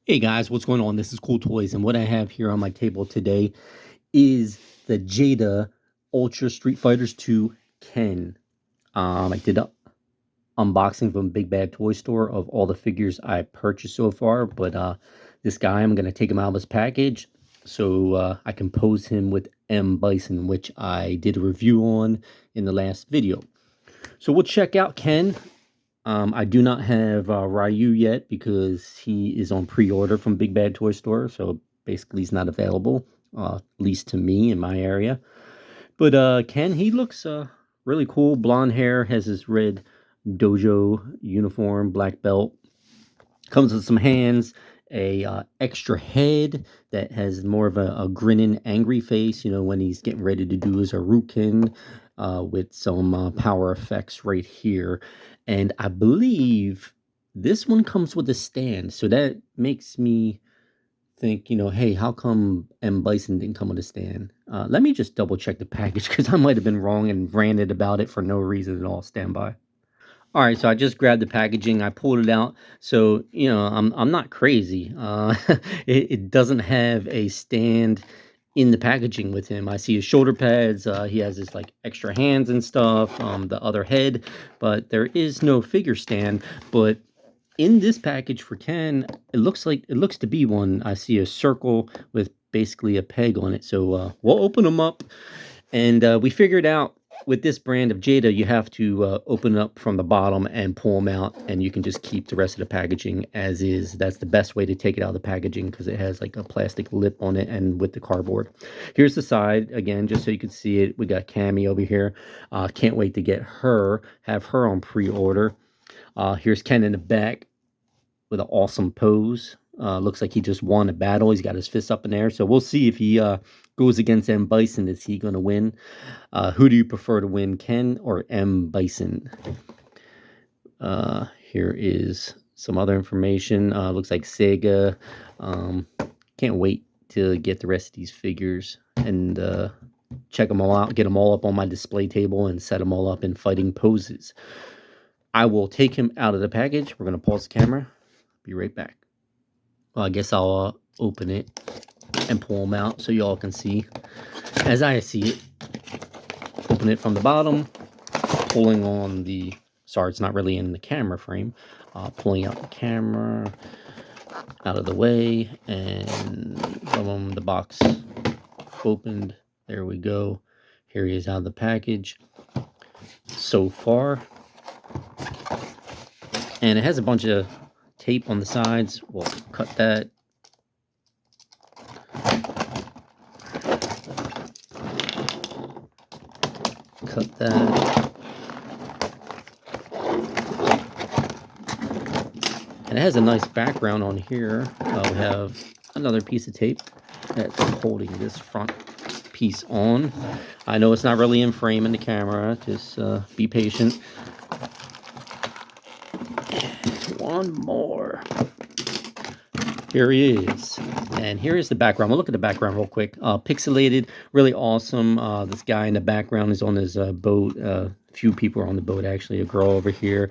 Hey guys, what's going on? This is Cool Toys, and what I have here on my table today is the Jada Ultra Street Fighters 2 Ken. I did a unboxing from Big Bad Toy Store of all the figures I purchased so far, but this guy, I'm going to take him out of his package so I can pose him with M. Bison, which I did a review on in the last video. So we'll check out Ken. I do not have Ryu yet because he is on pre-order from Big Bad Toy Store, so basically he's not available, at least to me in my area. But Ken, he looks really cool. Blonde hair, has his red dojo uniform, black belt. Comes with some hands, a extra head that has more of a grinning, angry face. You know, when he's getting ready to do his Haruken, with some power effects right here. And I believe this one comes with a stand, so that makes me think, hey, how come M. Bison didn't come with a stand? Let me just double check the package because I might have been wrong and ranted about it for no reason at all. Stand by. All right, so I just grabbed the packaging, I pulled it out. So, I'm not crazy. It doesn't have a stand in the packaging with him. I see his shoulder pads, he has his, like, extra hands and stuff, the other head, but there is no figure stand. But in this package for Ken, it looks to be one. I see a circle with basically a peg on it. So, we'll open them up. And we figured out with this brand of Jada, you have to open it up from the bottom and pull them out, and you can just keep the rest of the packaging as is. That's the best way to take it out of the packaging because it has like a plastic lip on it and with the cardboard. Here's the side, again, just so you can see it. We got Cammy over here. Can't wait to get her, have her on pre-order. Here's Ken in the back with an awesome pose. Looks like he just won a battle. He's got his fists up in there. So we'll see if he goes against M. Bison. Is he going to win? Who do you prefer to win, Ken or M. Bison? Here is some other information. Looks like Sega. Can't wait to get the rest of these figures and check them all out, get them all up on my display table and set them all up in fighting poses. I will take him out of the package. We're going to pause the camera. Be right back. Well, I guess I'll open it and pull them out so y'all can see. As I see it, open it from the bottom, pulling on the, sorry, it's not really in the camera frame, pulling out the camera out of the way, and boom, the box opened. There we go. Here he is out of the package so far. And it has a bunch of tape on the sides. We'll cut that. Cut that. And it has a nice background on here. We have another piece of tape that's holding this front piece on. I know it's not really in frame in the camera. Just be patient. One more. Here he is. And here is the background. We'll look at the background real quick. Pixelated, really awesome. This guy in the background is on his boat. Few people are on the boat, actually. A girl over here.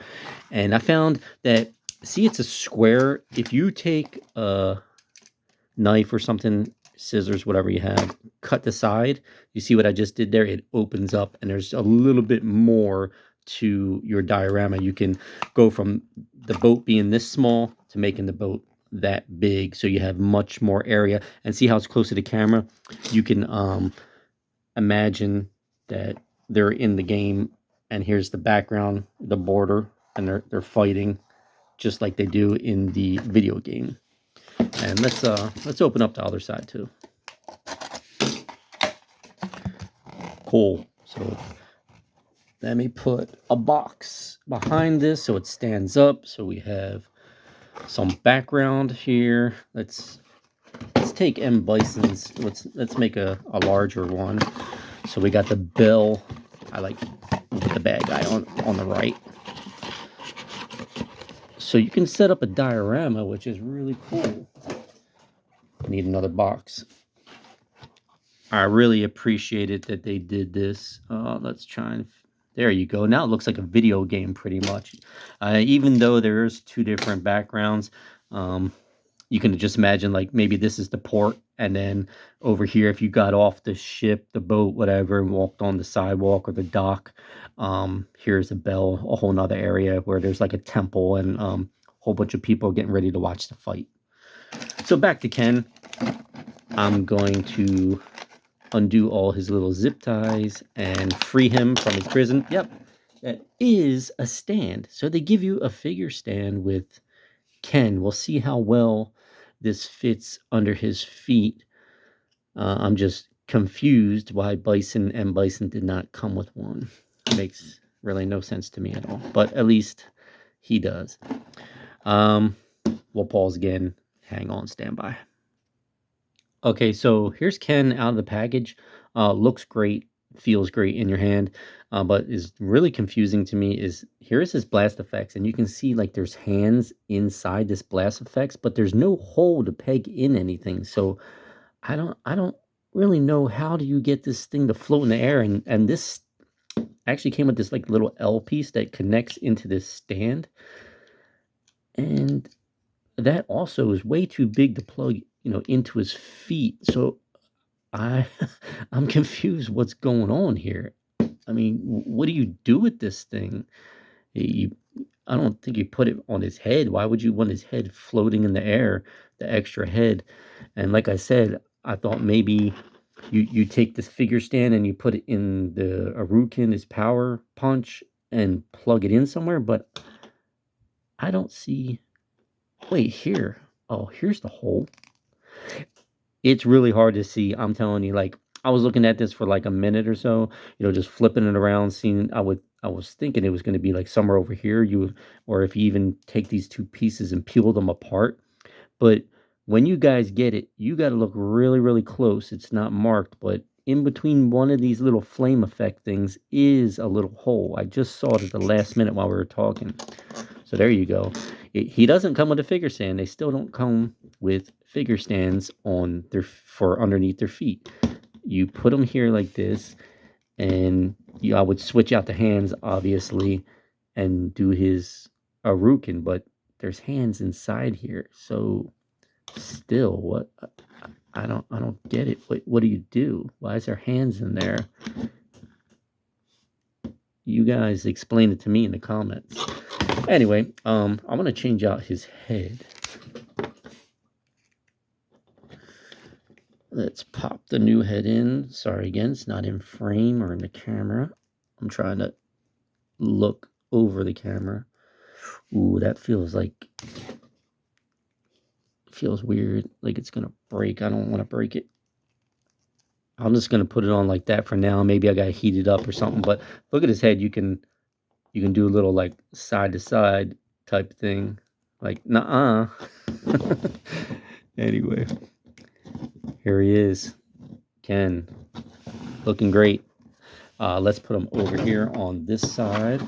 And I found that, see, it's a square. If you take a knife or something, scissors, whatever you have, cut the side. You see what I just did there? It opens up, and there's a little bit more to your diorama. You can go from the boat being this small to making the boat that big, so you have much more area. And see how it's close to the camera? You can imagine that they're in the game, and here's the background, the border, and they're fighting just like they do in the video game. And let's open up the other side too. Cool. So let me put a box behind this so it stands up. So we have some background here. Let's take M. Bison's. Let's make a larger one. So we got the bell. I like the bad guy on the right. So you can set up a diorama, which is really cool. Need another box. I really appreciate it that they did this. Let's try and, there you go. Now it looks like a video game pretty much. Even though there's two different backgrounds, you can just imagine like maybe this is the port, and then over here, if you got off the ship, the boat, whatever, and walked on the sidewalk or the dock, here's a bell, a whole nother area where there's like a temple and a whole bunch of people getting ready to watch the fight. So back to Ken. I'm going to undo all his little zip ties and free him from his prison. Yep, that is a stand. So they give you a figure stand with Ken. We'll see how well this fits under his feet. I'm just confused why Bison and Bison did not come with one. It makes really no sense to me at all, but at least he does. We'll pause again. Hang on, stand by. Okay, so here's Ken out of the package. Looks great, feels great in your hand, but is really confusing to me is here's his blast effects, and you can see like there's hands inside this blast effects, but there's no hole to peg in anything. So I don't really know how do you get this thing to float in the air, and this actually came with this like little L piece that connects into this stand, and that also is way too big to plug, into his feet. So I I'm confused what's going on here. I mean, what do you do with this thing? You, I don't think you put it on his head. Why would you want his head floating in the air, the extra head? And like I said, I thought maybe you take this figure stand and you put it in the Arukin, his power punch, and plug it in somewhere, but I don't see. Wait, here. Oh, here's the hole. It's really hard to see. I'm telling you, like I was looking at this for like a minute or so, just flipping it around, seeing I was thinking it was going to be like somewhere over here. Or if you even take these two pieces and peel them apart. But when you guys get it, you got to look really, really close. It's not marked, but in between one of these little flame effect things is a little hole. I just saw it at the last minute while we were talking. So there you go. He doesn't come with a figure stand. They still don't come with figure stands for underneath their feet. You put them here like this, and I would switch out the hands, obviously, and do his Arukin, but there's hands inside here. So still, what? I don't get it. What do you do? Why is there hands in there? You guys explain it to me in the comments. Anyway, I'm gonna change out his head. Let's pop the new head in. Sorry again, it's not in frame or in the camera. I'm trying to look over the camera. Ooh, that feels weird, like it's gonna break. I don't want to break it. I'm just gonna put it on like that for now. Maybe I gotta heat it up or something. But look at his head. You can do a little like side to side type thing. Like nuh-uh. Anyway, here he is, Ken, looking great. Let's put him over here on this side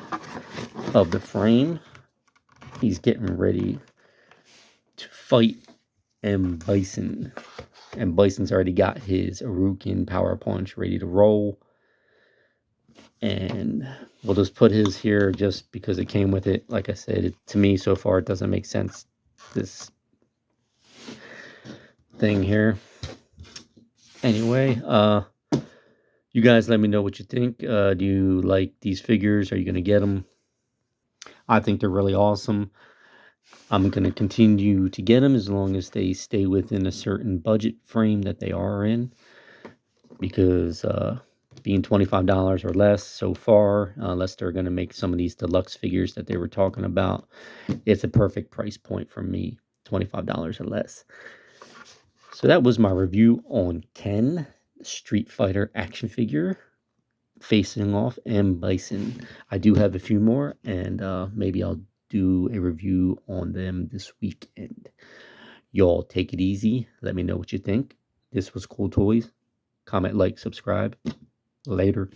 of the frame. He's getting ready to fight M. Bison. And Bison's already got his Arukin power punch ready to roll. And we'll just put his here just because it came with it. Like I said, to me so far it doesn't make sense, this thing here. Anyway, you guys let me know what you think. Do you like these figures? Are you going to get them? I think they're really awesome. I'm going to continue to get them as long as they stay within a certain budget frame that they are in. Because being $25 or less so far, unless they're going to make some of these deluxe figures that they were talking about, it's a perfect price point for me, $25 or less. So that was my review on Ken, Street Fighter action figure, facing off M. Bison. I do have a few more, and maybe I'll do a review on them this weekend. Y'all take it easy. Let me know what you think. This was Cool Toys. Comment, like, subscribe. Later.